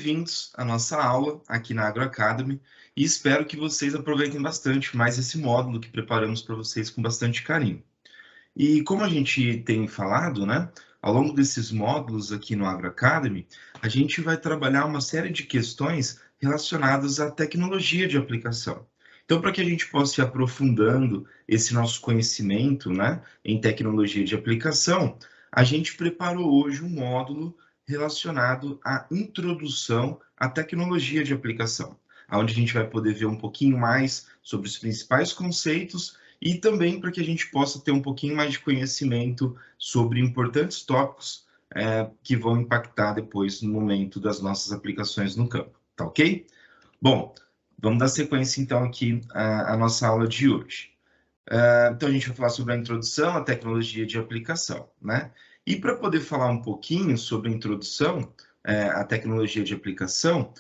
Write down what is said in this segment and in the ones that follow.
bem-vindos à nossa aula aqui na Agro Academy e espero que vocês aproveitem bastante mais esse módulo que preparamos para vocês com bastante carinho. E como a gente tem falado, né, ao longo desses módulos aqui no Agro Academy, a gente vai trabalhar uma série de questões relacionadas à tecnologia de aplicação. Então, para que a gente possa ir aprofundando esse nosso conhecimento, né, em tecnologia de aplicação, a gente preparou hoje um módulo relacionado à introdução à tecnologia de aplicação, onde a gente vai poder ver um pouquinho mais sobre os principais conceitos e também para que a gente possa ter um pouquinho mais de conhecimento sobre importantes tópicos que vão impactar depois no momento das nossas aplicações no campo, tá ok? Bom, vamos dar sequência então aqui à nossa aula de hoje. Então a gente vai falar sobre a introdução à tecnologia de aplicação, né? E para poder falar um pouquinho sobre a introdução à tecnologia de aplicação,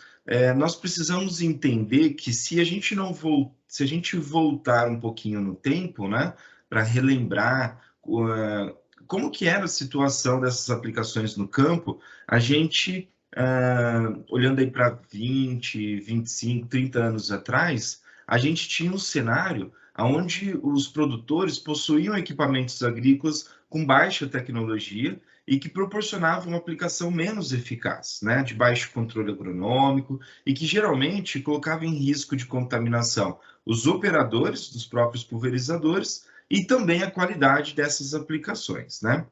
nós precisamos entender que se a gente voltar um pouquinho no tempo, né, para relembrar como que era a situação dessas aplicações no campo, a gente, olhando aí para 20, 25, 30 anos atrás, a gente tinha um cenário onde os produtores possuíam equipamentos agrícolas com baixa tecnologia e que proporcionavam uma aplicação menos eficaz, né, de baixo controle agronômico e que geralmente colocava em risco de contaminação os operadores dos próprios pulverizadores e também a qualidade dessas aplicações, né?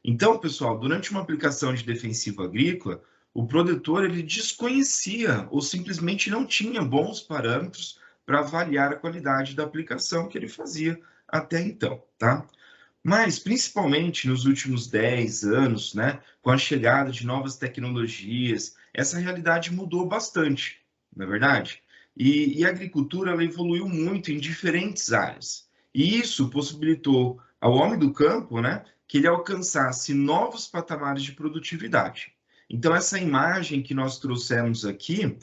Então, pessoal, durante uma aplicação de defensivo agrícola, o produtor ele desconhecia ou simplesmente não tinha bons parâmetros para avaliar a qualidade da aplicação que ele fazia até então, tá? Mas, principalmente nos últimos 10 anos, né, com a chegada de novas tecnologias, essa realidade mudou bastante, não é verdade? E a agricultura ela evoluiu muito em diferentes áreas. E isso possibilitou ao homem do campo, né, que ele alcançasse novos patamares de produtividade. Então, essa imagem que nós trouxemos aqui,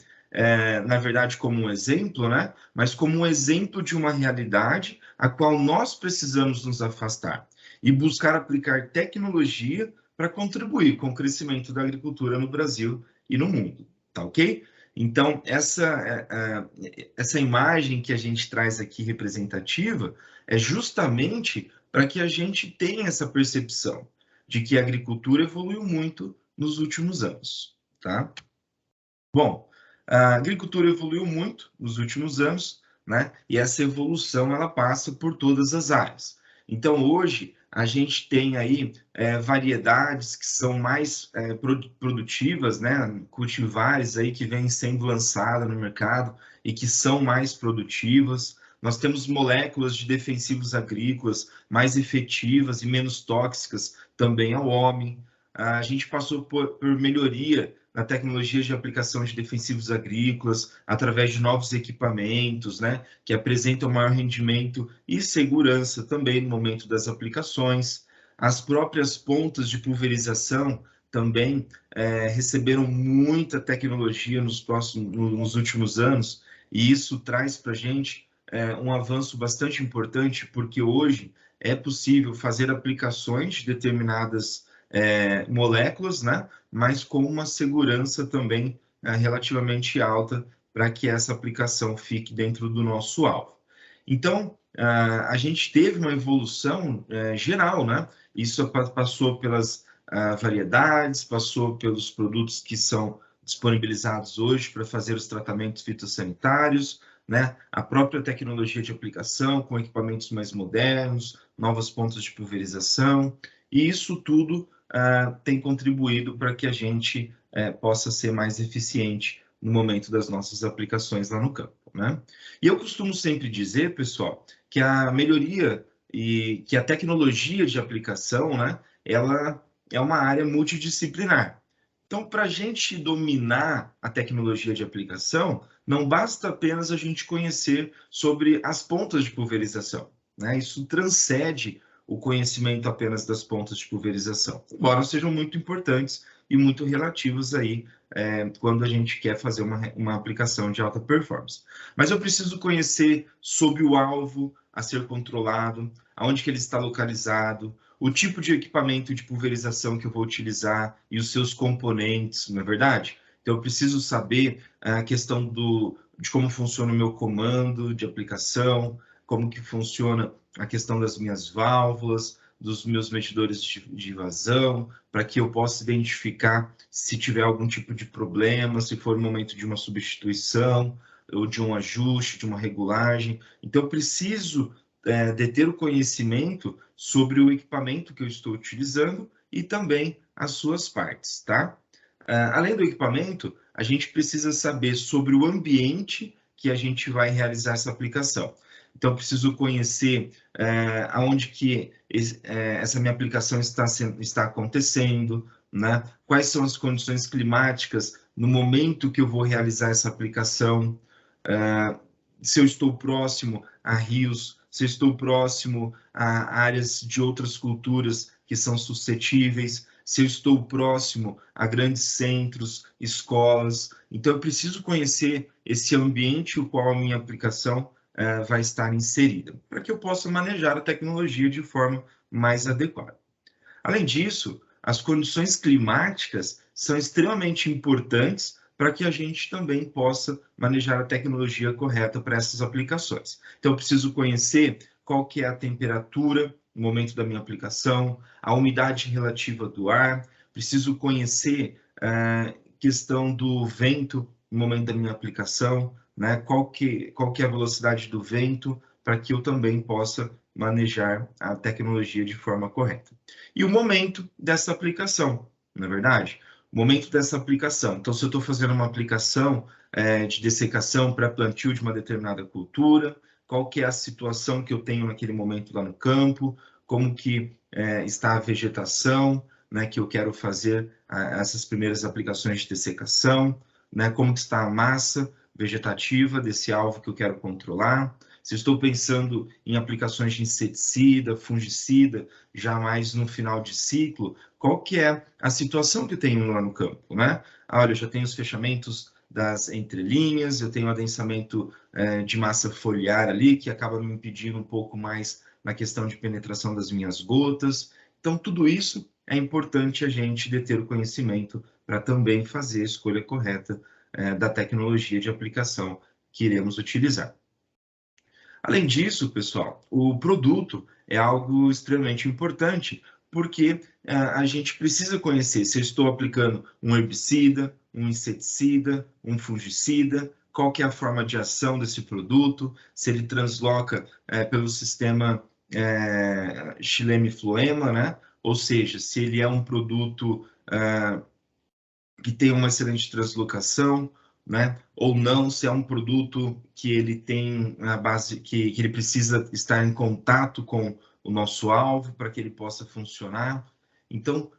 na verdade, como um exemplo, né, mas como um exemplo de uma realidade a qual nós precisamos nos afastar e buscar aplicar tecnologia para contribuir com o crescimento da agricultura no Brasil e no mundo, tá ok? Então, essa imagem que a gente traz aqui representativa é justamente para que a gente tenha essa percepção de que a agricultura evoluiu muito nos últimos anos, tá? Bom, a agricultura evoluiu muito nos últimos anos, né? E essa evolução ela passa por todas as áreas. Então, hoje, a gente tem aí variedades que são mais produtivas, né? Cultivares aí que vêm sendo lançadas no mercado e que são mais produtivas. Nós temos moléculas de defensivos agrícolas mais efetivas e menos tóxicas também ao homem. A gente passou por melhoria na tecnologia de aplicação de defensivos agrícolas, através de novos equipamentos, né, que apresentam maior rendimento e segurança também no momento das aplicações. As próprias pontas de pulverização também receberam muita tecnologia nos últimos anos, e isso traz para a gente um avanço bastante importante, porque hoje é possível fazer aplicações de determinadas moléculas, né? Mas com uma segurança também relativamente alta para que essa aplicação fique dentro do nosso alvo. Então, a gente teve uma evolução geral, né? Isso passou pelas variedades, passou pelos produtos que são disponibilizados hoje para fazer os tratamentos fitossanitários, né? A própria tecnologia de aplicação com equipamentos mais modernos, novas pontas de pulverização, e isso tudo tem contribuído para que a gente possa ser mais eficiente no momento das nossas aplicações lá no campo, né? E eu costumo sempre dizer, pessoal, que a melhoria e que a tecnologia de aplicação, né, ela é uma área multidisciplinar. Então, para a gente dominar a tecnologia de aplicação, não basta apenas a gente conhecer sobre as pontas de pulverização, né? Isso transcende o conhecimento apenas das pontas de pulverização, embora sejam muito importantes e muito relativos aí quando a gente quer fazer uma aplicação de alta performance. Mas eu preciso conhecer sobre o alvo a ser controlado, aonde que ele está localizado, o tipo de equipamento de pulverização que eu vou utilizar e os seus componentes, não é verdade? Então, eu preciso saber a questão de como funciona o meu comando de aplicação, como que funciona a questão das minhas válvulas, dos meus medidores de vazão, para que eu possa identificar se tiver algum tipo de problema, se for o momento de uma substituição, ou de um ajuste, de uma regulagem. Então, eu preciso de ter o conhecimento sobre o equipamento que eu estou utilizando e também as suas partes, tá? Além do equipamento, a gente precisa saber sobre o ambiente que a gente vai realizar essa aplicação. Então, eu preciso conhecer aonde que essa minha aplicação está acontecendo, né? Quais são as condições climáticas no momento que eu vou realizar essa aplicação, se eu estou próximo a rios, se eu estou próximo a áreas de outras culturas que são suscetíveis, se eu estou próximo a grandes centros, escolas. Então, eu preciso conhecer esse ambiente no qual a minha aplicação vai estar inserida, para que eu possa manejar a tecnologia de forma mais adequada. Além disso, as condições climáticas são extremamente importantes para que a gente também possa manejar a tecnologia correta para essas aplicações. Então, eu preciso conhecer qual que é a temperatura no momento da minha aplicação, a umidade relativa do ar, preciso conhecer a questão do vento no momento da minha aplicação, né? Qual que é a velocidade do vento, para que eu também possa manejar a tecnologia de forma correta. E o momento dessa aplicação, não é verdade? O momento dessa aplicação. Então, se eu estou fazendo uma aplicação de dessecação para plantio de uma determinada cultura, qual que é a situação que eu tenho naquele momento lá no campo, como que está a vegetação, né, que eu quero fazer essas primeiras aplicações de dessecação, né, como que está a massa vegetativa desse alvo que eu quero controlar. Se estou pensando em aplicações de inseticida, fungicida, já mais no final de ciclo, qual que é a situação que eu tenho lá no campo, né? Olha, eu já tenho os fechamentos das entrelinhas, eu tenho adensamento de massa foliar ali, que acaba me impedindo um pouco mais na questão de penetração das minhas gotas. Então, tudo isso é importante a gente ter o conhecimento para também fazer a escolha correta da tecnologia de aplicação que iremos utilizar. Além disso, pessoal, o produto é algo extremamente importante, porque a gente precisa conhecer se eu estou aplicando um herbicida, um inseticida, um fungicida, qual que é a forma de ação desse produto, se ele transloca pelo sistema xilema-floema, né? Ou seja, se ele é um produto que tem uma excelente translocação, né? Ou não, se é um produto que ele tem a base, que ele precisa estar em contato com o nosso alvo para que ele possa funcionar. Então,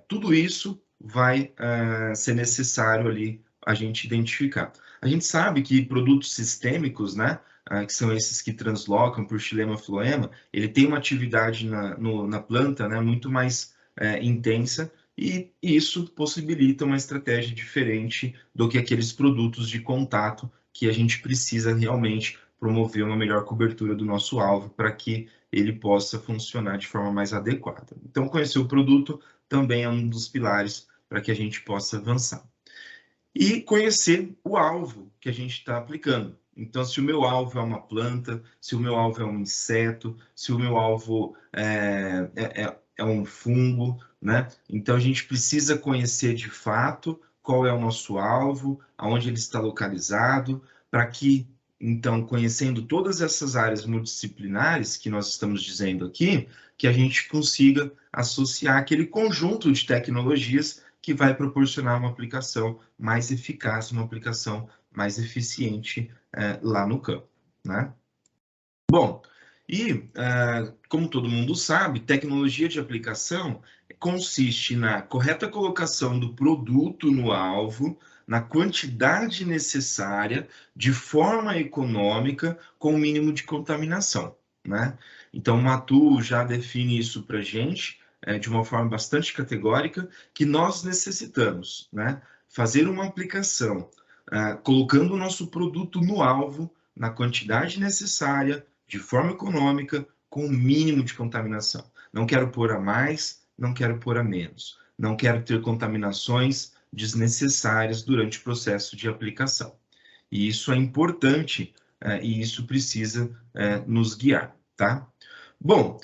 tudo isso vai ser necessário ali a gente identificar. A gente sabe que produtos sistêmicos, né? Que são esses que translocam por xilema-floema, ele tem uma atividade na planta, né? Muito mais intensa, e isso possibilita uma estratégia diferente do que aqueles produtos de contato que a gente precisa realmente promover uma melhor cobertura do nosso alvo para que ele possa funcionar de forma mais adequada. Então, conhecer o produto também é um dos pilares para que a gente possa avançar. E conhecer o alvo que a gente está aplicando. Então, se o meu alvo é uma planta, se o meu alvo é um inseto, se o meu alvo é um fungo, né? Então, a gente precisa conhecer de fato qual é o nosso alvo, aonde ele está localizado, para que, então, conhecendo todas essas áreas multidisciplinares que nós estamos dizendo aqui, que a gente consiga associar aquele conjunto de tecnologias que vai proporcionar uma aplicação mais eficaz, uma aplicação mais eficiente lá no campo, né? Bom, e como todo mundo sabe, tecnologia de aplicação consiste na correta colocação do produto no alvo, na quantidade necessária, de forma econômica, com o mínimo de contaminação, né? Então, o Matu já define isso para a gente de uma forma bastante categórica, que nós necessitamos, né? Fazer uma aplicação colocando o nosso produto no alvo, na quantidade necessária, de forma econômica, com o mínimo de contaminação. Não quero pôr a mais, não quero pôr a menos. Não quero ter contaminações desnecessárias durante o processo de aplicação. E isso é importante e isso precisa nos guiar, tá? Bom,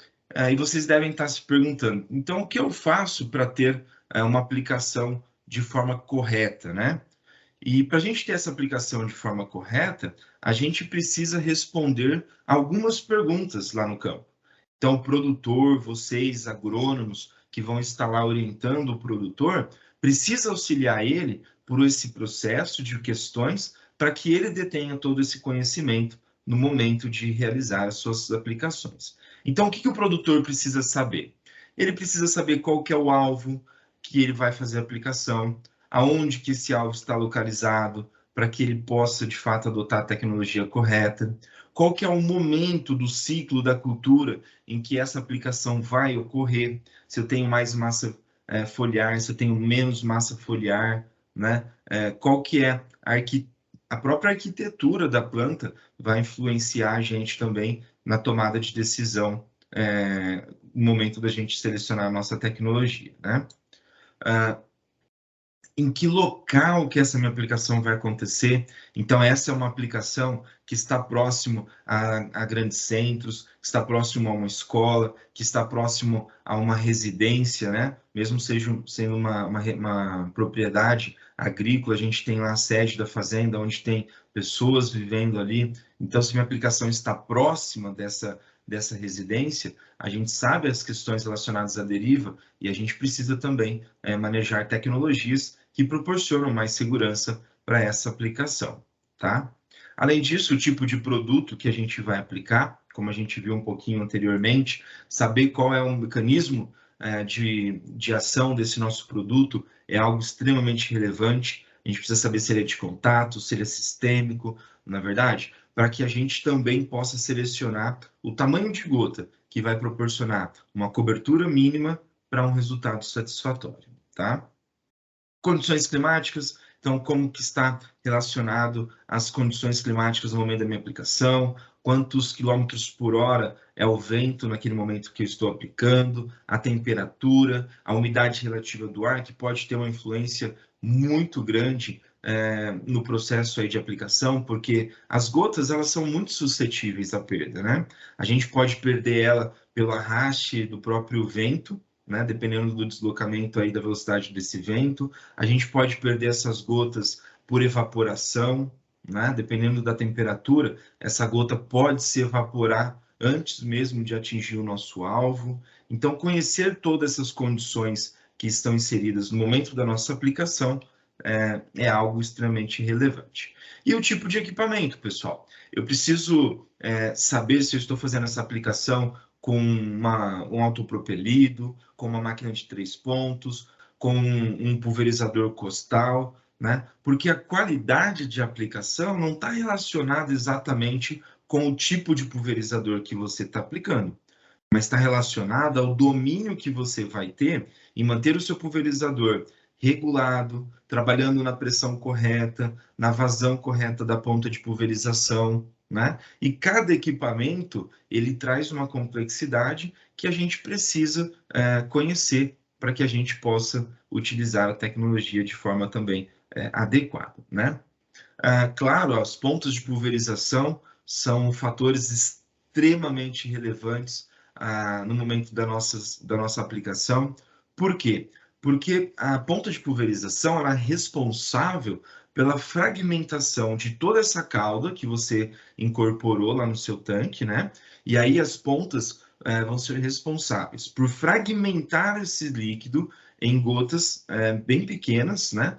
e vocês devem estar se perguntando, então o que eu faço para ter uma aplicação de forma correta, né? E para a gente ter essa aplicação de forma correta, a gente precisa responder algumas perguntas lá no campo. Então, o produtor, vocês, agrônomos, que vão estar lá orientando o produtor, precisa auxiliar ele por esse processo de questões para que ele detenha todo esse conhecimento no momento de realizar as suas aplicações. Então, o que o produtor precisa saber? Ele precisa saber qual que é o alvo que ele vai fazer a aplicação, aonde que esse alvo está localizado, para que ele possa, de fato, adotar a tecnologia correta, qual que é o momento do ciclo da cultura em que essa aplicação vai ocorrer, se eu tenho mais massa foliar, se eu tenho menos massa foliar, né? Qual que é a própria arquitetura da planta vai influenciar a gente também na tomada de decisão no momento da gente selecionar a nossa tecnologia, né? Em que local que essa minha aplicação vai acontecer. Então, essa é uma aplicação que está próximo a grandes centros, está próximo a uma escola, que está próximo a uma residência, né? Mesmo sendo uma propriedade agrícola, a gente tem lá a sede da fazenda, onde tem pessoas vivendo ali. Então, se minha aplicação está próxima dessa residência, a gente sabe as questões relacionadas à deriva e a gente precisa também manejar tecnologias que proporcionam mais segurança para essa aplicação, tá? Além disso, o tipo de produto que a gente vai aplicar, como a gente viu um pouquinho anteriormente, saber qual é o mecanismo de ação desse nosso produto é algo extremamente relevante. A gente precisa saber se ele é de contato, se ele é sistêmico, na verdade, para que a gente também possa selecionar o tamanho de gota que vai proporcionar uma cobertura mínima para um resultado satisfatório, tá? Condições climáticas, então como que está relacionado às condições climáticas no momento da minha aplicação, quantos quilômetros por hora é o vento naquele momento que eu estou aplicando, a temperatura, a umidade relativa do ar, que pode ter uma influência muito grande no processo aí de aplicação, porque as gotas elas são muito suscetíveis à perda, né? A gente pode perder ela pelo arraste do próprio vento, né? Dependendo do deslocamento aí da velocidade desse vento, a gente pode perder essas gotas por evaporação, né? Dependendo da temperatura, essa gota pode se evaporar antes mesmo de atingir o nosso alvo. Então, conhecer todas essas condições que estão inseridas no momento da nossa aplicação é algo extremamente relevante. E o tipo de equipamento, pessoal? Eu preciso saber se eu estou fazendo essa aplicação com um autopropelido, com uma máquina de 3 pontos, com um pulverizador costal, né? Porque a qualidade de aplicação não está relacionada exatamente com o tipo de pulverizador que você está aplicando, mas está relacionada ao domínio que você vai ter em manter o seu pulverizador regulado, trabalhando na pressão correta, na vazão correta da ponta de pulverização, né? E cada equipamento ele traz uma complexidade que a gente precisa conhecer para que a gente possa utilizar a tecnologia de forma também adequada, né? Claro, as pontas de pulverização são fatores extremamente relevantes no momento da nossa aplicação. Por quê? Porque a ponta de pulverização ela é responsável pela fragmentação de toda essa cauda que você incorporou lá no seu tanque, né? E aí as pontas vão ser responsáveis por fragmentar esse líquido em gotas bem pequenas, né?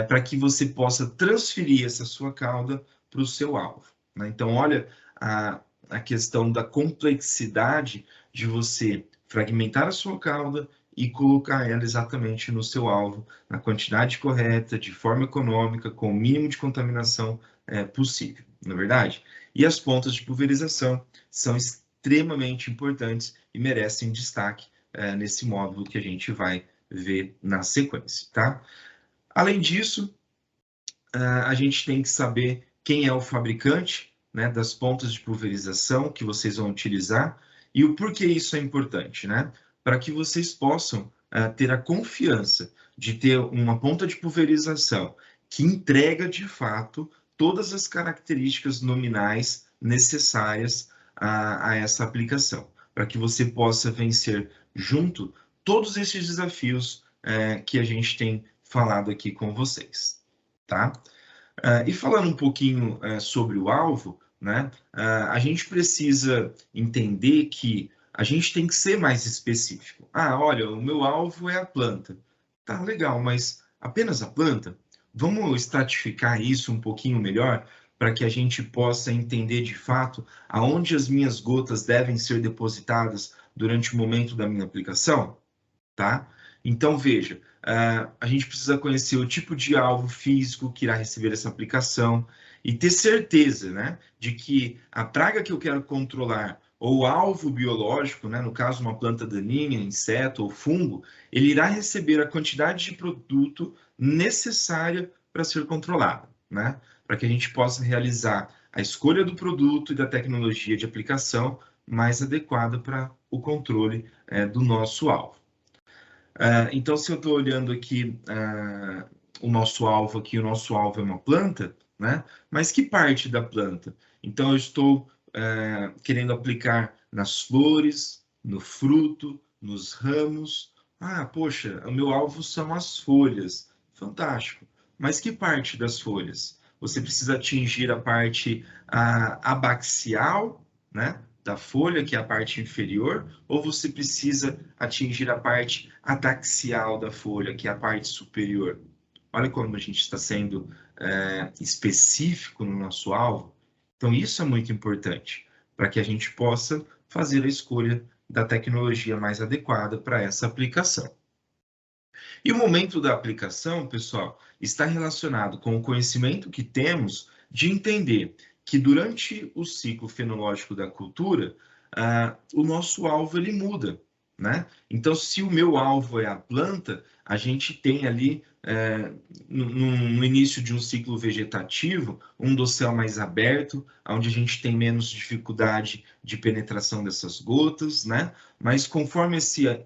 Para que você possa transferir essa sua cauda para o seu alvo, né? Então, olha a questão da complexidade de você fragmentar a sua cauda e colocar ela exatamente no seu alvo, na quantidade correta, de forma econômica, com o mínimo de contaminação possível, não é verdade? E as pontas de pulverização são extremamente importantes e merecem destaque nesse módulo que a gente vai ver na sequência, tá? Além disso, a gente tem que saber quem é o fabricante, né, das pontas de pulverização que vocês vão utilizar e o porquê isso é importante, né? Para que vocês possam ter a confiança de ter uma ponta de pulverização que entrega, de fato, todas as características nominais necessárias a essa aplicação, para que você possa vencer junto todos esses desafios que a gente tem falado aqui com vocês, tá? E falando um pouquinho sobre o alvo, né, a gente precisa entender que a gente tem que ser mais específico. Ah, olha, o meu alvo é a planta. Tá, legal, mas apenas a planta? Vamos estratificar isso um pouquinho melhor para que a gente possa entender de fato aonde as minhas gotas devem ser depositadas durante o momento da minha aplicação? Tá? Então, veja, a gente precisa conhecer o tipo de alvo físico que irá receber essa aplicação e ter certeza, né, de que a praga que eu quero controlar ou o alvo biológico, né, no caso uma planta daninha, inseto ou fungo, ele irá receber a quantidade de produto necessária para ser controlado, né, para que a gente possa realizar a escolha do produto e da tecnologia de aplicação mais adequada para o controle do nosso alvo. Então, se eu estou olhando aqui o nosso alvo é uma planta, né? Mas que parte da planta? Então, eu estou querendo aplicar nas flores, no fruto, nos ramos. Ah, poxa, o meu alvo são as folhas. Fantástico. Mas que parte das folhas? Você precisa atingir a parte abaxial, né? Da folha, que é a parte inferior, ou você precisa atingir a parte adaxial da folha, que é a parte superior? Olha como a gente está sendo específico no nosso alvo. Então, isso é muito importante para que a gente possa fazer a escolha da tecnologia mais adequada para essa aplicação. E o momento da aplicação, pessoal, está relacionado com o conhecimento que temos de entender que durante o ciclo fenológico da cultura, o nosso alvo ele muda, né? Então, se o meu alvo é a planta, a gente tem ali, no início de um ciclo vegetativo, um dossel mais aberto, onde a gente tem menos dificuldade de penetração dessas gotas, né? Mas conforme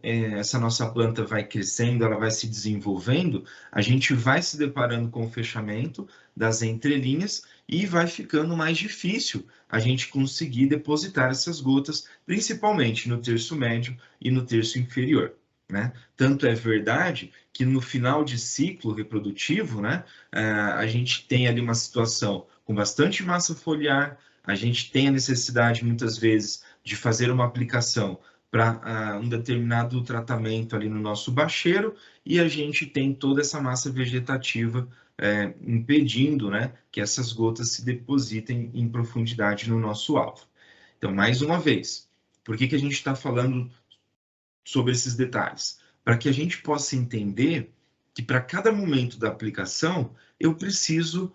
essa nossa planta vai crescendo, ela vai se desenvolvendo, a gente vai se deparando com o fechamento das entrelinhas e vai ficando mais difícil a gente conseguir depositar essas gotas, principalmente no terço médio e no terço inferior, né? Tanto é verdade que no final de ciclo reprodutivo, né, a gente tem ali uma situação com bastante massa foliar, a gente tem a necessidade, muitas vezes, de fazer uma aplicação para um determinado tratamento ali no nosso bacheiro, e a gente tem toda essa massa vegetativa impedindo, né, que essas gotas se depositem em profundidade no nosso alvo. Então, mais uma vez, por que a gente está falando sobre esses detalhes? Para que a gente possa entender que para cada momento da aplicação eu preciso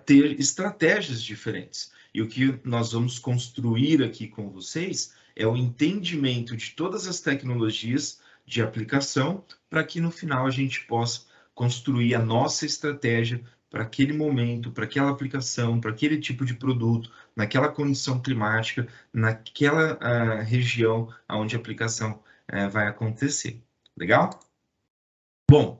ter estratégias diferentes. E o que nós vamos construir aqui com vocês é o entendimento de todas as tecnologias de aplicação para que no final a gente possa construir a nossa estratégia para aquele momento, para aquela aplicação, para aquele tipo de produto, naquela condição climática, naquela região onde a aplicação vai acontecer. Legal? Bom,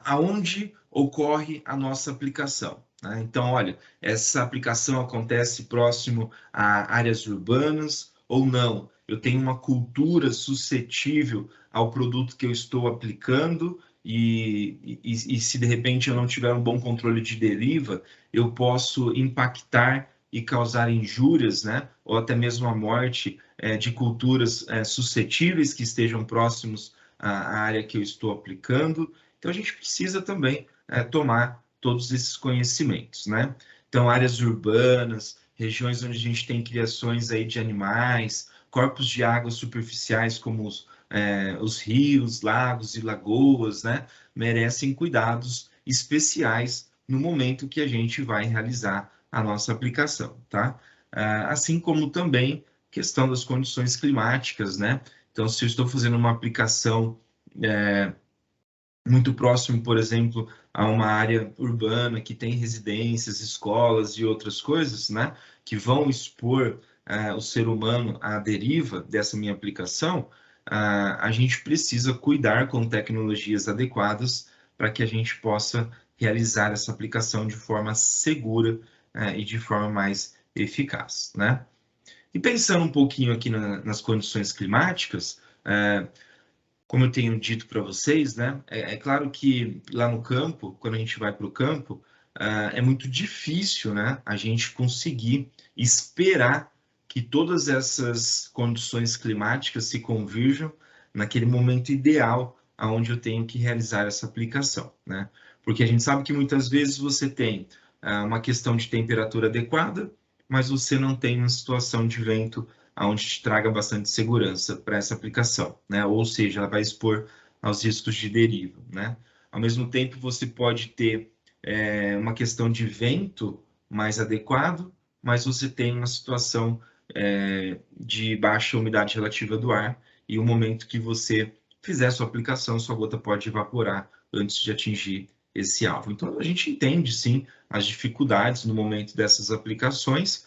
aonde ocorre a nossa aplicação, né? Então, olha, essa aplicação acontece próximo a áreas urbanas ou não? Eu tenho uma cultura suscetível ao produto que eu estou aplicando e se de repente eu não tiver um bom controle de deriva, eu posso impactar e causar injúrias, né? Ou até mesmo a morte de culturas suscetíveis que estejam próximos à área que eu estou aplicando. Então, a gente precisa também tomar todos esses conhecimentos, né? Então, áreas urbanas, regiões onde a gente tem criações aí de animais, corpos de água superficiais como os rios, lagos e lagoas, né? Merecem cuidados especiais no momento que a gente vai realizar a nossa aplicação, tá? Assim como também questão das condições climáticas, né? Então, se eu estou fazendo uma aplicação muito próximo, por exemplo, a uma área urbana que tem residências, escolas e outras coisas, né, que vão expor o ser humano à deriva dessa minha aplicação, a gente precisa cuidar com tecnologias adequadas para que a gente possa realizar essa aplicação de forma segura e de forma mais eficaz, né? E pensando um pouquinho aqui nas condições climáticas, como eu tenho dito para vocês, né, é claro que lá no campo, quando a gente vai para o campo, é muito difícil, né, a gente conseguir esperar que todas essas condições climáticas se convirjam naquele momento ideal aonde eu tenho que realizar essa aplicação, né? Porque a gente sabe que muitas vezes você tem uma questão de temperatura adequada, mas você não tem uma situação de vento onde te traga bastante segurança para essa aplicação, né? Ou seja, ela vai expor aos riscos de deriva, né? Ao mesmo tempo, você pode ter uma questão de vento mais adequado, mas você tem uma situação de baixa umidade relativa do ar e o momento que você fizer sua aplicação, sua gota pode evaporar antes de atingir esse alvo. Então, a gente entende, sim, as dificuldades no momento dessas aplicações,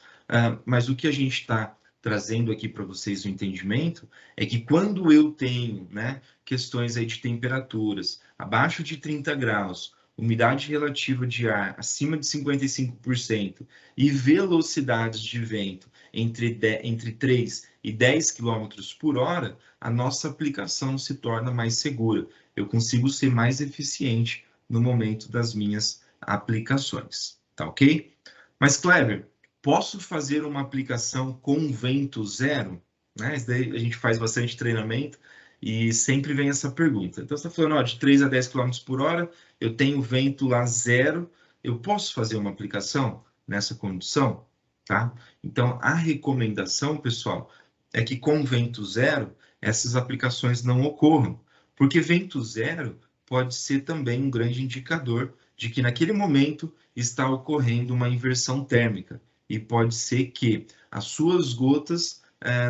mas o que a gente está trazendo aqui para vocês o entendimento é que quando eu tenho, né, questões aí de temperaturas abaixo de 30 graus, umidade relativa de ar acima de 55% e velocidades de vento entre 3 e 10 km por hora, a nossa aplicação se torna mais segura. Eu consigo ser mais eficiente no momento das minhas aplicações, tá ok? Mas, Kleber, posso fazer uma aplicação com vento zero? Né? Isso daí a gente faz bastante treinamento e sempre vem essa pergunta. Então, você está falando, ó, de 3 a 10 km por hora, eu tenho vento lá zero, eu posso fazer uma aplicação nessa condição? Tá? Então, a recomendação, pessoal, é que com vento zero, essas aplicações não ocorram, porque vento zero pode ser também um grande indicador de que naquele momento está ocorrendo uma inversão térmica e pode ser que as suas gotas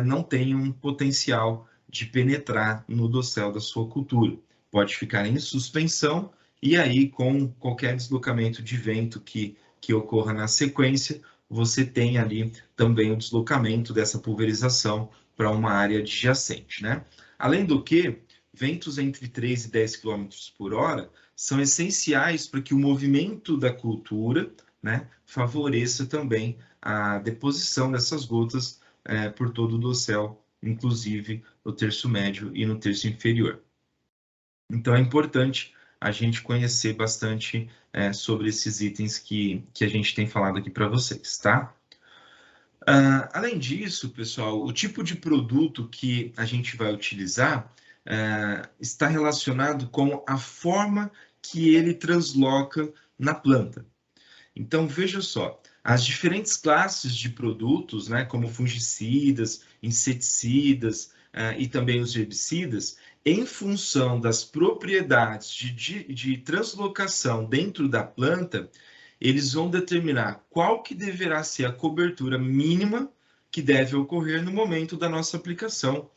não tenham um potencial de penetrar no dossel da sua cultura. Pode ficar em suspensão e aí, com qualquer deslocamento de vento que ocorra na sequência, você tem ali também o deslocamento dessa pulverização para uma área adjacente, né? Além do que, ventos entre 3 e 10 km por hora são essenciais para que o movimento da cultura, né, favoreça também a deposição dessas gotas por todo o dossel, inclusive no terço médio e no terço inferior. Então, é importante a gente conhecer bastante sobre esses itens que a gente tem falado aqui para vocês, tá? Além disso, pessoal, o tipo de produto que a gente vai utilizar está relacionado com a forma que ele transloca na planta. Então, veja só, as diferentes classes de produtos, né, como fungicidas, inseticidas e também os herbicidas, em função das propriedades de translocação dentro da planta, eles vão determinar qual que deverá ser a cobertura mínima que deve ocorrer no momento da nossa aplicação,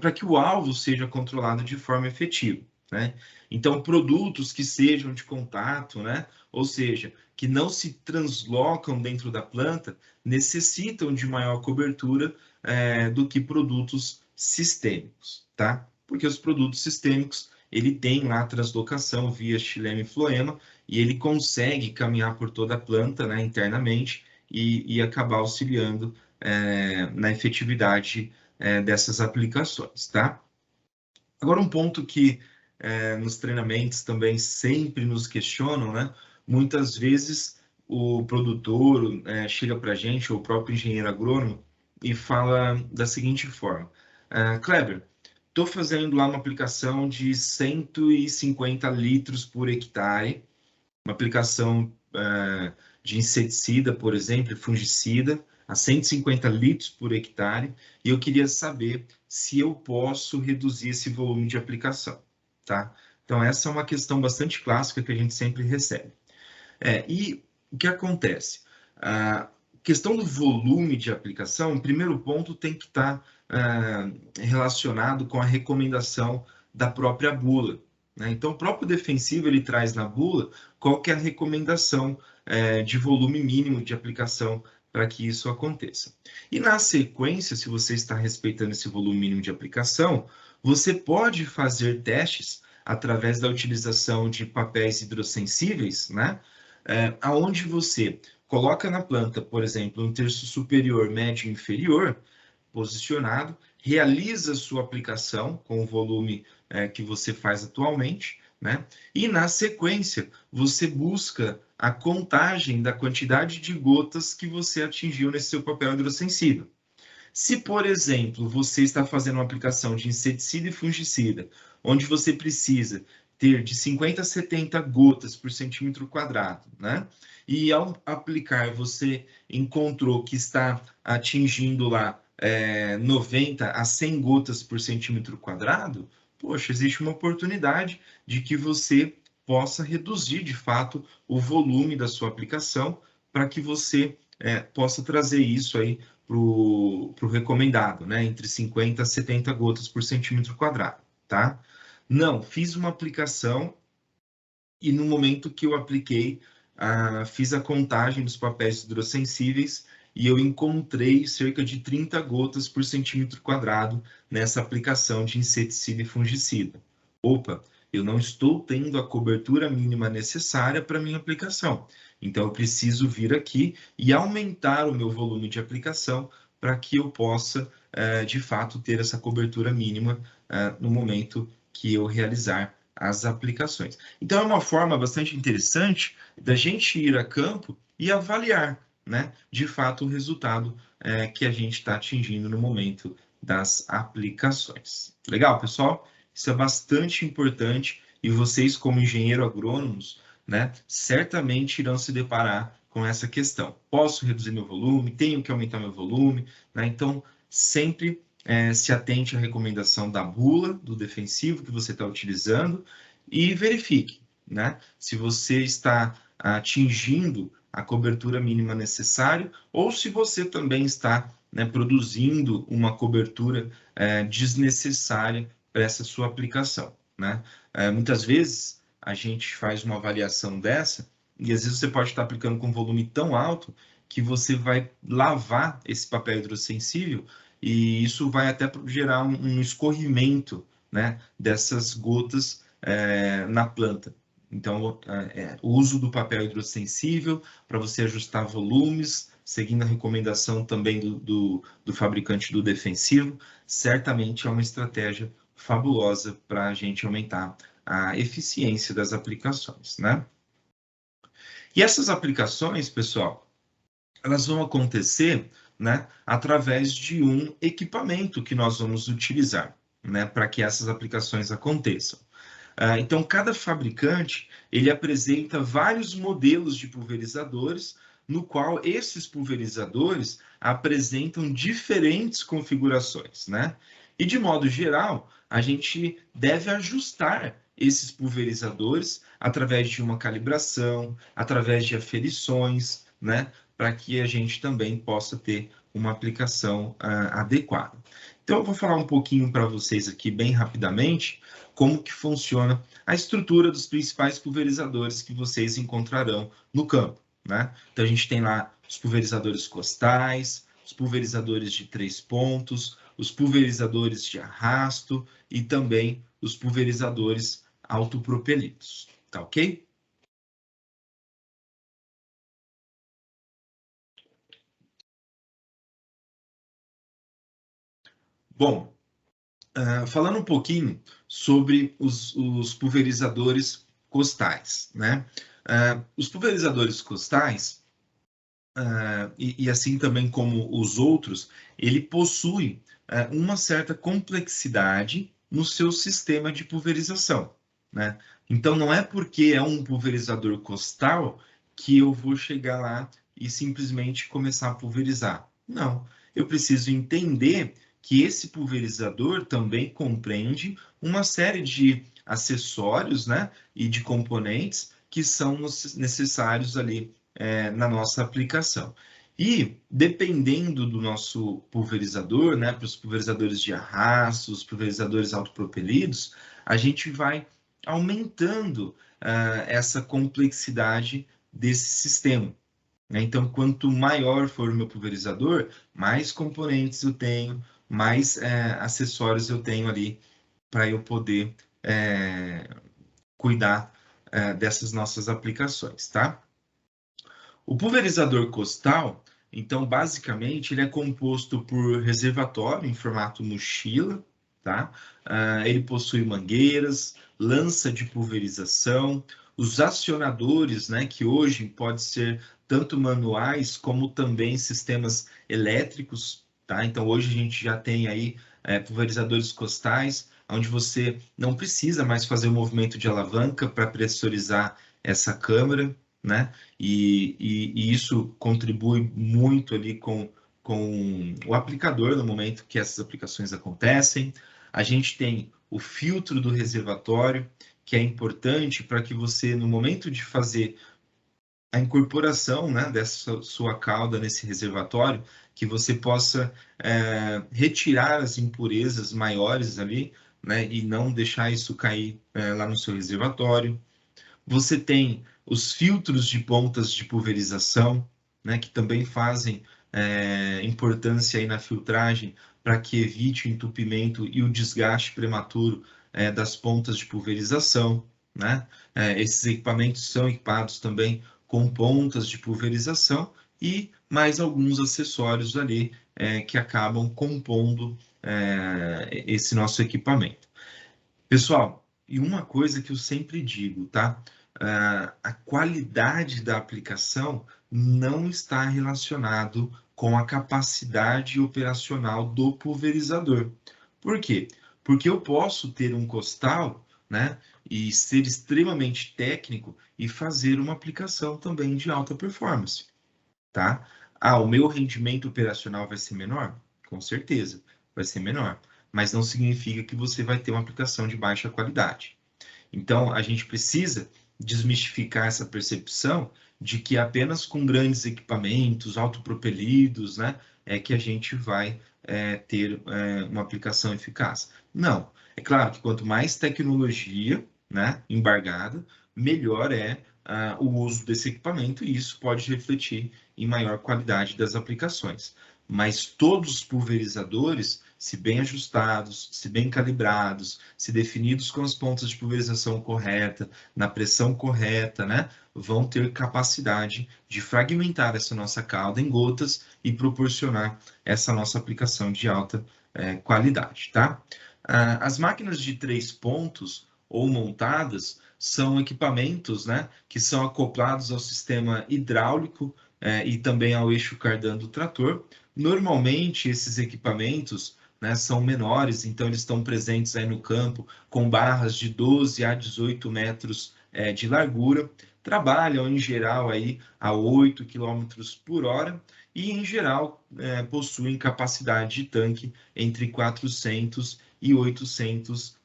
para que o alvo seja controlado de forma efetiva, né? Então, produtos que sejam de contato, né? Ou seja, que não se translocam dentro da planta, necessitam de maior cobertura do que produtos sistêmicos, tá? Porque os produtos sistêmicos, ele tem lá a translocação via xilema e floema, e ele consegue caminhar por toda a planta, né, internamente, e acabar auxiliando na efetividade dessas aplicações, tá? Agora, um ponto que nos treinamentos também sempre nos questionam, né? Muitas vezes o produtor chega para a gente, ou o próprio engenheiro agrônomo, e fala da seguinte forma: Kleber, estou fazendo lá uma aplicação de 150 litros por hectare, uma aplicação de inseticida, por exemplo, fungicida, a 150 litros por hectare, e eu queria saber se eu posso reduzir esse volume de aplicação, tá? Então, essa é uma questão bastante clássica que a gente sempre recebe. E o que acontece? A questão do volume de aplicação, em primeiro ponto, tem que estar relacionado com a recomendação da própria bula, né? Então, o próprio defensivo, ele traz na bula qual que é a recomendação de volume mínimo de aplicação para que isso aconteça. E na sequência, se você está respeitando esse volume mínimo de aplicação, você pode fazer testes através da utilização de papéis hidrossensíveis, né? Aonde você coloca na planta, por exemplo, um terço superior, médio e inferior, posicionado, realiza sua aplicação com o volume que você faz atualmente, né? E na sequência, você busca a contagem da quantidade de gotas que você atingiu nesse seu papel hidrossensível. Se, por exemplo, você está fazendo uma aplicação de inseticida e fungicida, onde você precisa ter de 50 a 70 gotas por centímetro quadrado, né? E ao aplicar, você encontrou que está atingindo lá 90 a 100 gotas por centímetro quadrado, poxa, existe uma oportunidade de que você possa reduzir, de fato, o volume da sua aplicação para que você possa trazer isso aí para o recomendado, né? Entre 50 a 70 gotas por centímetro quadrado, tá? Não, fiz uma aplicação e no momento que eu apliquei, fiz a contagem dos papéis hidrossensíveis e eu encontrei cerca de 30 gotas por centímetro quadrado nessa aplicação de inseticida e fungicida. Opa, eu não estou tendo a cobertura mínima necessária para minha aplicação. Então, eu preciso vir aqui e aumentar o meu volume de aplicação para que eu possa, de fato, ter essa cobertura mínima no momento que eu realizar as aplicações. Então, é uma forma bastante interessante da gente ir a campo e avaliar, né, de fato, o resultado que a gente está atingindo no momento das aplicações. Legal, pessoal? Isso é bastante importante e vocês, como engenheiro agrônomos, né, certamente irão se deparar com essa questão. Posso reduzir meu volume? Tenho que aumentar meu volume? Né? Então, sempre se atente à recomendação da bula, do defensivo que você está utilizando e verifique, né, se você está atingindo a cobertura mínima necessária ou se você também está, né, produzindo uma cobertura desnecessária para essa sua aplicação, né? Muitas vezes a gente faz uma avaliação dessa e às vezes você pode estar aplicando com um volume tão alto que você vai lavar esse papel hidrossensível e isso vai até gerar um escorrimento, né, dessas gotas na planta. Então, o uso do papel hidrossensível para você ajustar volumes, seguindo a recomendação também do fabricante do defensivo, certamente é uma estratégia fabulosa para a gente aumentar a eficiência das aplicações, né? E essas aplicações, pessoal, elas vão acontecer, né, através de um equipamento que nós vamos utilizar, né, para que essas aplicações aconteçam. Então, cada fabricante, ele apresenta vários modelos de pulverizadores, no qual esses pulverizadores apresentam diferentes configurações, né? E, de modo geral, a gente deve ajustar esses pulverizadores através de uma calibração, através de aferições, né? Para que a gente também possa ter uma aplicação adequada. Então, eu vou falar um pouquinho para vocês aqui, bem rapidamente, como que funciona a estrutura dos principais pulverizadores que vocês encontrarão no campo, né? Então, a gente tem lá os pulverizadores costais, os pulverizadores de 3 pontos, os pulverizadores de arrasto e também os pulverizadores autopropelidos, tá ok? Bom, falando um pouquinho sobre os pulverizadores costais, né? Os pulverizadores costais, e assim também como os outros, ele possui uma certa complexidade no seu sistema de pulverização, né? Então, não é porque é um pulverizador costal que eu vou chegar lá e simplesmente começar a pulverizar. Não, eu preciso entender que esse pulverizador também compreende uma série de acessórios, né, e de componentes que são necessários ali na nossa aplicação. E, dependendo do nosso pulverizador, né, para os pulverizadores de arrasto, os pulverizadores autopropelidos, a gente vai aumentando essa complexidade desse sistema, né? Então, quanto maior for o meu pulverizador, mais componentes eu tenho, mais acessórios eu tenho ali para eu poder cuidar dessas nossas aplicações, tá? O pulverizador costal, então, basicamente, ele é composto por reservatório em formato mochila, tá? Ele possui mangueiras, lança de pulverização, os acionadores, né, que hoje pode ser tanto manuais como também sistemas elétricos, tá? Então, hoje a gente já tem aí pulverizadores costais, onde você não precisa mais fazer o movimento de alavanca para pressurizar essa câmara, né? E isso contribui muito ali com o aplicador no momento que essas aplicações acontecem. A gente tem o filtro do reservatório, que é importante para que você, no momento de fazer a incorporação, né, dessa sua cauda nesse reservatório, que você possa retirar as impurezas maiores ali, né, e não deixar isso cair lá no seu reservatório. Você tem os filtros de pontas de pulverização, né, que também fazem importância aí na filtragem para que evite o entupimento e o desgaste prematuro das pontas de pulverização, né? Esses equipamentos são equipados também com pontas de pulverização e mais alguns acessórios ali que acabam compondo esse nosso equipamento. Pessoal, e uma coisa que eu sempre digo, tá? A qualidade da aplicação não está relacionado com a capacidade operacional do pulverizador. Por quê? Porque eu posso ter um costal, né, e ser extremamente técnico e fazer uma aplicação também de alta performance, tá? O meu rendimento operacional vai ser menor? Com certeza, vai ser menor, mas não significa que você vai ter uma aplicação de baixa qualidade. Então, a gente precisa desmistificar essa percepção de que apenas com grandes equipamentos, autopropelidos, né, é que a gente vai ter uma aplicação eficaz. Não. É claro que quanto mais tecnologia, né, embargada, melhor é o uso desse equipamento e isso pode refletir em maior qualidade das aplicações. Mas todos os pulverizadores, se bem ajustados, se bem calibrados, se definidos com as pontas de pulverização correta, na pressão correta, né, vão ter capacidade de fragmentar essa nossa cauda em gotas e proporcionar essa nossa aplicação de alta qualidade, tá? As máquinas de 3 pontos ou montadas são equipamentos, né, que são acoplados ao sistema hidráulico e também ao eixo cardan do trator. Normalmente, esses equipamentos, né, são menores, então eles estão presentes aí no campo com barras de 12 a 18 metros de largura, trabalham em geral aí a 8 km por hora e em geral possuem capacidade de tanque entre 400 e 800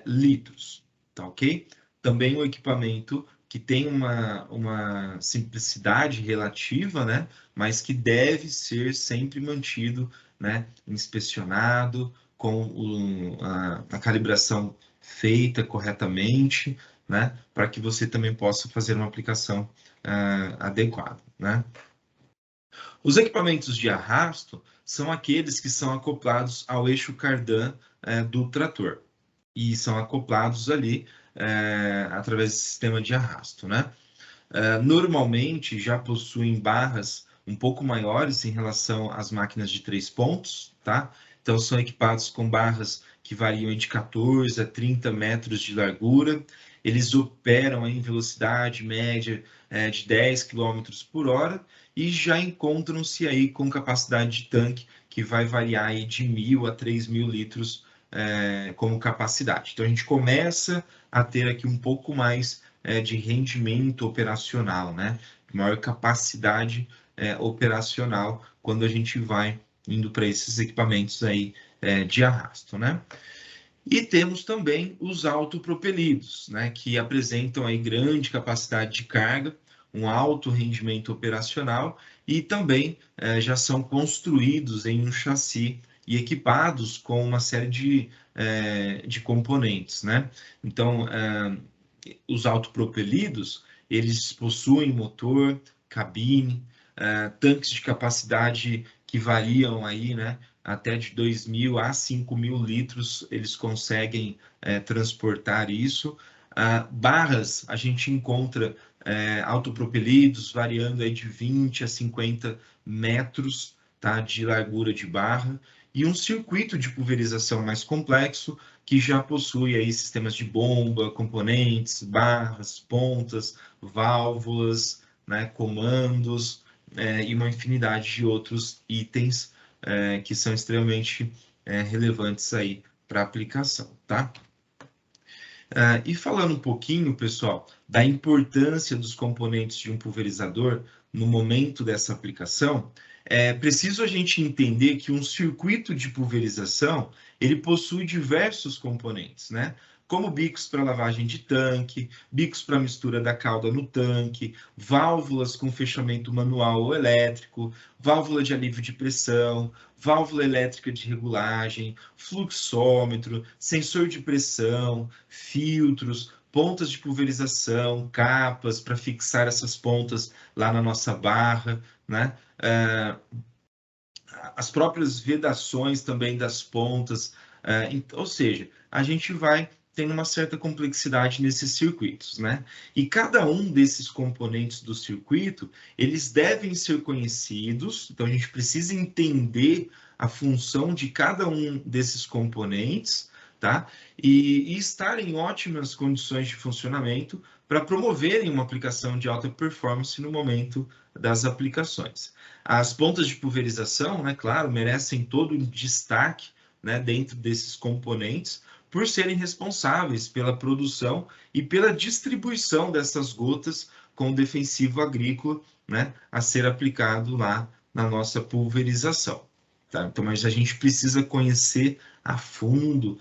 litros, tá ok? Também um equipamento que tem uma simplicidade relativa, né, mas que deve ser sempre mantido, né, inspecionado, com a calibração feita corretamente, né, para que você também possa fazer uma aplicação adequada, né? Os equipamentos de arrasto são aqueles que são acoplados ao eixo cardan do trator e são acoplados ali através do sistema de arrasto, né? Normalmente já possuem barras um pouco maiores em relação às máquinas de 3 pontos, tá? Então são equipados com barras que variam de 14 a 30 metros de largura. Eles operam em velocidade média de 10 km por hora e já encontram-se aí com capacidade de tanque que vai variar aí de 1.000 a 3.000 litros como capacidade. Então a gente começa a ter aqui um pouco mais de rendimento operacional, né? Maior capacidade operacional quando a gente vai indo para esses equipamentos aí de arrasto, né? E temos também os autopropelidos, né? Que apresentam aí grande capacidade de carga, um alto rendimento operacional e também já são construídos em um chassi e equipados com uma série de componentes, né? Então, os autopropelidos, eles possuem motor, cabine, tanques de capacidade que variam aí, né, até de 2.000 a 5.000 litros, eles conseguem transportar isso. Barras, a gente encontra autopropelidos variando aí de 20 a 50 metros, tá, de largura de barra, e um circuito de pulverização mais complexo, que já possui aí sistemas de bomba, componentes, barras, pontas, válvulas, né, comandos, e uma infinidade de outros itens que são extremamente relevantes aí para a aplicação, tá? E falando um pouquinho, pessoal, da importância dos componentes de um pulverizador no momento dessa aplicação, é preciso a gente entender que um circuito de pulverização, ele possui diversos componentes, né? Como bicos para lavagem de tanque, bicos para mistura da calda no tanque, válvulas com fechamento manual ou elétrico, válvula de alívio de pressão, válvula elétrica de regulagem, fluxômetro, sensor de pressão, filtros, pontas de pulverização, capas para fixar essas pontas lá na nossa barra, né? As próprias vedações também das pontas, ou seja, a gente vai tendo uma certa complexidade nesses circuitos, né? E cada um desses componentes do circuito, eles devem ser conhecidos, então a gente precisa entender a função de cada um desses componentes, tá? E estar em ótimas condições de funcionamento para promoverem uma aplicação de alta performance no momento das aplicações. As pontas de pulverização, né, claro, merecem todo o destaque, né, dentro desses componentes, por serem responsáveis pela produção e pela distribuição dessas gotas com defensivo agrícola, né, a ser aplicado lá na nossa pulverização. Tá? Então, mas a gente precisa conhecer a fundo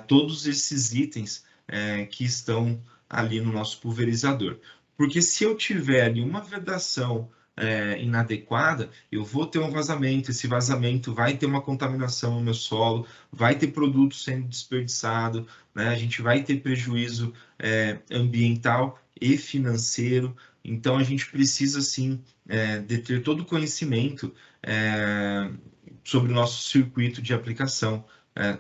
todos esses itens que estão ali no nosso pulverizador. Porque se eu tiver ali uma vedação inadequada, eu vou ter um vazamento, esse vazamento vai ter uma contaminação no meu solo, vai ter produto sendo desperdiçado, né? A gente vai ter prejuízo ambiental e financeiro, então a gente precisa sim de ter todo o conhecimento sobre o nosso circuito de aplicação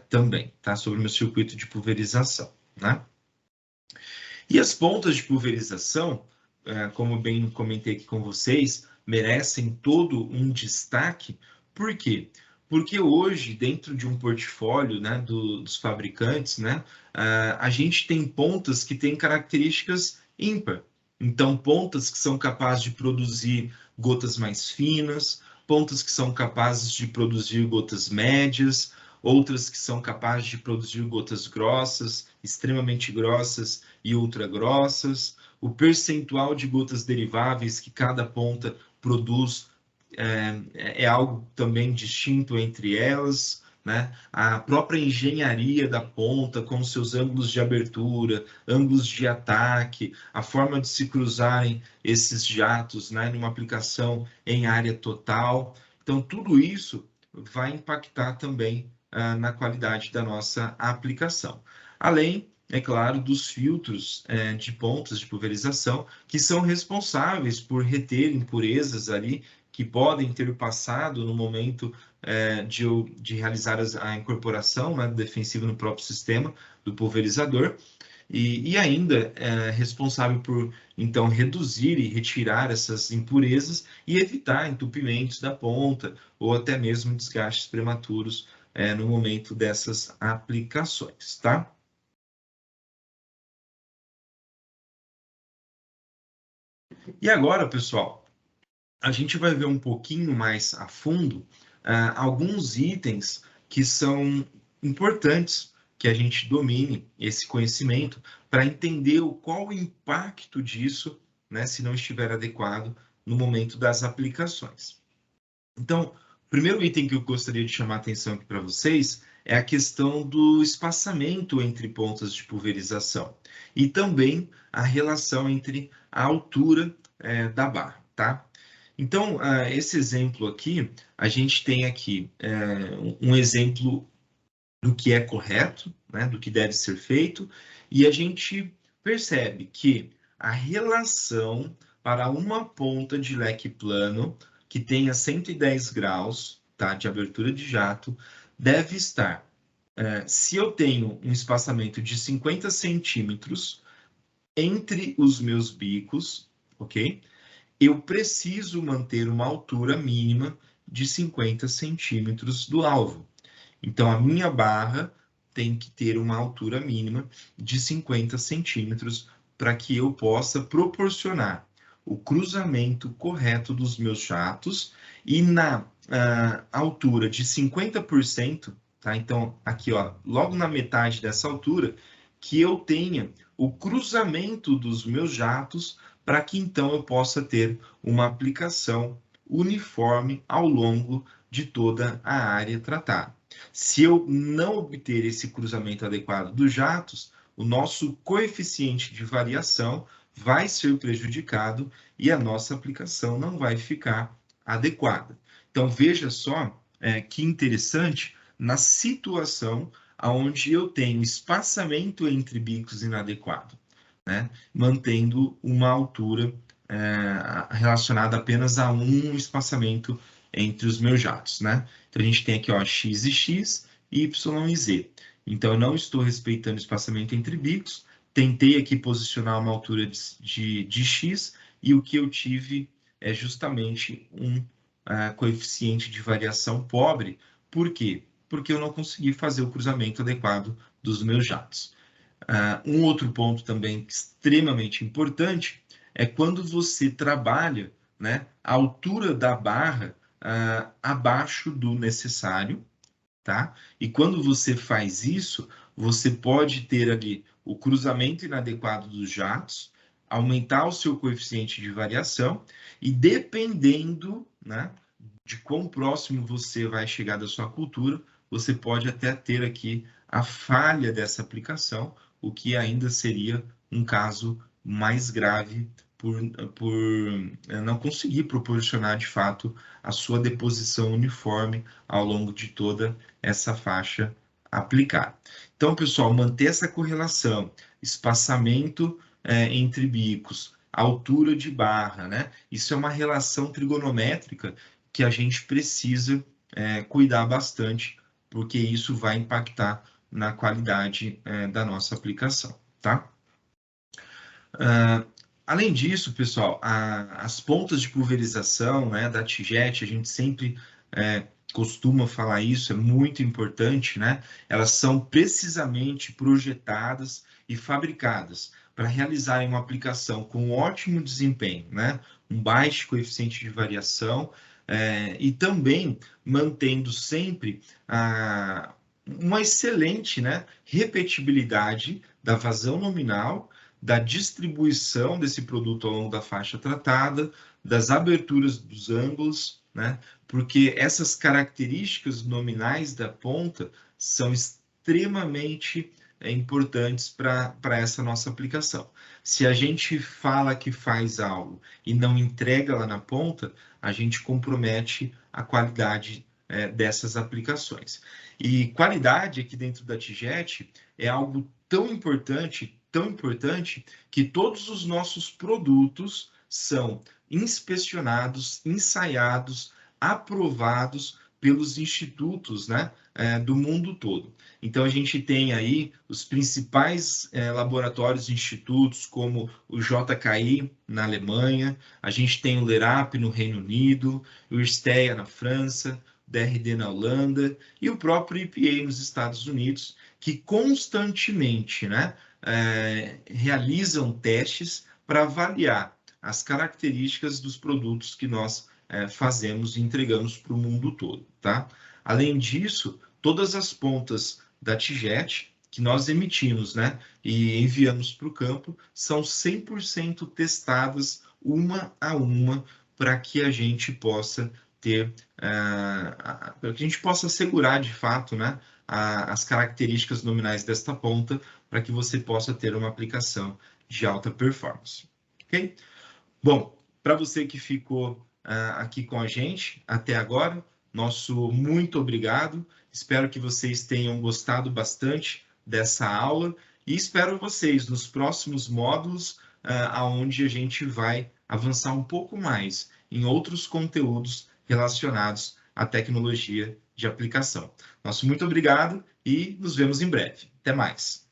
também, tá? Sobre o meu circuito de pulverização, né? E as pontas de pulverização, como bem comentei aqui com vocês, merecem todo um destaque. Por quê? Porque hoje, dentro de um portfólio, né, dos fabricantes, né, a gente tem pontas que têm características ímpar. Então, pontas que são capazes de produzir gotas mais finas, pontas que são capazes de produzir gotas médias, outras que são capazes de produzir gotas grossas, extremamente grossas e ultra grossas, o percentual de gotas deriváveis que cada ponta produz é algo também distinto entre elas, né? A própria engenharia da ponta, com seus ângulos de abertura, ângulos de ataque, a forma de se cruzarem esses jatos, né, numa aplicação em área total. Então, tudo isso vai impactar também na qualidade da nossa aplicação. Além, é claro, dos filtros de pontas de pulverização, que são responsáveis por reter impurezas ali que podem ter passado no momento de realizar a incorporação, né, defensiva no próprio sistema do pulverizador, e ainda responsável por, então, reduzir e retirar essas impurezas e evitar entupimentos da ponta ou até mesmo desgastes prematuros no momento dessas aplicações, tá? E agora, pessoal, a gente vai ver um pouquinho mais a fundo alguns itens que são importantes que a gente domine esse conhecimento para entender qual o impacto disso, né, se não estiver adequado no momento das aplicações. Então, o primeiro item que eu gostaria de chamar a atenção aqui para vocês é a questão do espaçamento entre pontas de pulverização e também a relação entre a altura da barra, tá? Então, esse exemplo aqui, a gente tem aqui um exemplo do que é correto, né, do que deve ser feito, e a gente percebe que a relação para uma ponta de leque plano que tenha 110 graus, tá, de abertura de jato, deve estar, se eu tenho um espaçamento de 50 centímetros entre os meus bicos, ok? Eu preciso manter uma altura mínima de 50 centímetros do alvo. Então, a minha barra tem que ter uma altura mínima de 50 centímetros para que eu possa proporcionar o cruzamento correto dos meus jatos e na altura de 50%, tá? Então, aqui, ó, logo na metade dessa altura, que eu tenha o cruzamento dos meus jatos para que então eu possa ter uma aplicação uniforme ao longo de toda a área tratada. Se eu não obter esse cruzamento adequado dos jatos, o nosso coeficiente de variação vai ser prejudicado e a nossa aplicação não vai ficar adequada. Então, veja só que interessante, na situação onde eu tenho espaçamento entre bicos inadequado, né? Mantendo uma altura relacionada apenas a um espaçamento entre os meus jatos, né? Então, a gente tem aqui, ó, X e X, Y e Z. Então, eu não estou respeitando o espaçamento entre bicos, tentei aqui posicionar uma altura de X, e o que eu tive é justamente um coeficiente de variação pobre. Por quê? Porque eu não consegui fazer o cruzamento adequado dos meus jatos. Um outro ponto também extremamente importante é quando você trabalha, né, a altura da barra abaixo do necessário, tá? E quando você faz isso, você pode ter ali o cruzamento inadequado dos jatos, aumentar o seu coeficiente de variação e dependendo, né, de quão próximo você vai chegar da sua cultura, você pode até ter aqui a falha dessa aplicação, o que ainda seria um caso mais grave por não conseguir proporcionar de fato a sua deposição uniforme ao longo de toda essa faixa aplicada. Então, pessoal, manter essa correlação, espaçamento entre bicos, altura de barra, né? Isso é uma relação trigonométrica que a gente precisa cuidar bastante, porque isso vai impactar na qualidade da nossa aplicação, tá? Além disso, pessoal, as pontas de pulverização, né, da TIJET, a gente sempre costuma falar isso, é muito importante, né? Elas são precisamente projetadas e fabricadas para realizarem uma aplicação com ótimo desempenho, né? Um baixo coeficiente de variação e também mantendo sempre uma excelente, né, repetibilidade da vazão nominal, da distribuição desse produto ao longo da faixa tratada, das aberturas dos ângulos, né? Porque essas características nominais da ponta são extremamente importantes para essa nossa aplicação. Se a gente fala que faz algo e não entrega lá na ponta, a gente compromete a qualidade dessas aplicações. E qualidade aqui dentro da TIJET é algo tão importante, que todos os nossos produtos são inspecionados, ensaiados, aprovados pelos institutos, né, do mundo todo. Então, a gente tem aí os principais laboratórios e institutos, como o JKI, na Alemanha, a gente tem o LERAP, no Reino Unido, o IRSTEA, na França, o DRD, na Holanda, e o próprio EPA, nos Estados Unidos, que constantemente, né, realizam testes para avaliar as características dos produtos que nós fazemos e entregamos para o mundo todo, tá? Além disso, todas as pontas da TIJET que nós emitimos, né, e enviamos para o campo, são 100% testadas uma a uma para que a gente possa ter, para que a gente possa assegurar de fato, né, as características nominais desta ponta para que você possa ter uma aplicação de alta performance. Ok? Bom, para você que ficou aqui com a gente até agora, nosso muito obrigado. Espero que vocês tenham gostado bastante dessa aula e espero vocês nos próximos módulos, onde a gente vai avançar um pouco mais em outros conteúdos relacionados a tecnologia de aplicação. Nosso muito obrigado e nos vemos em breve. Até mais.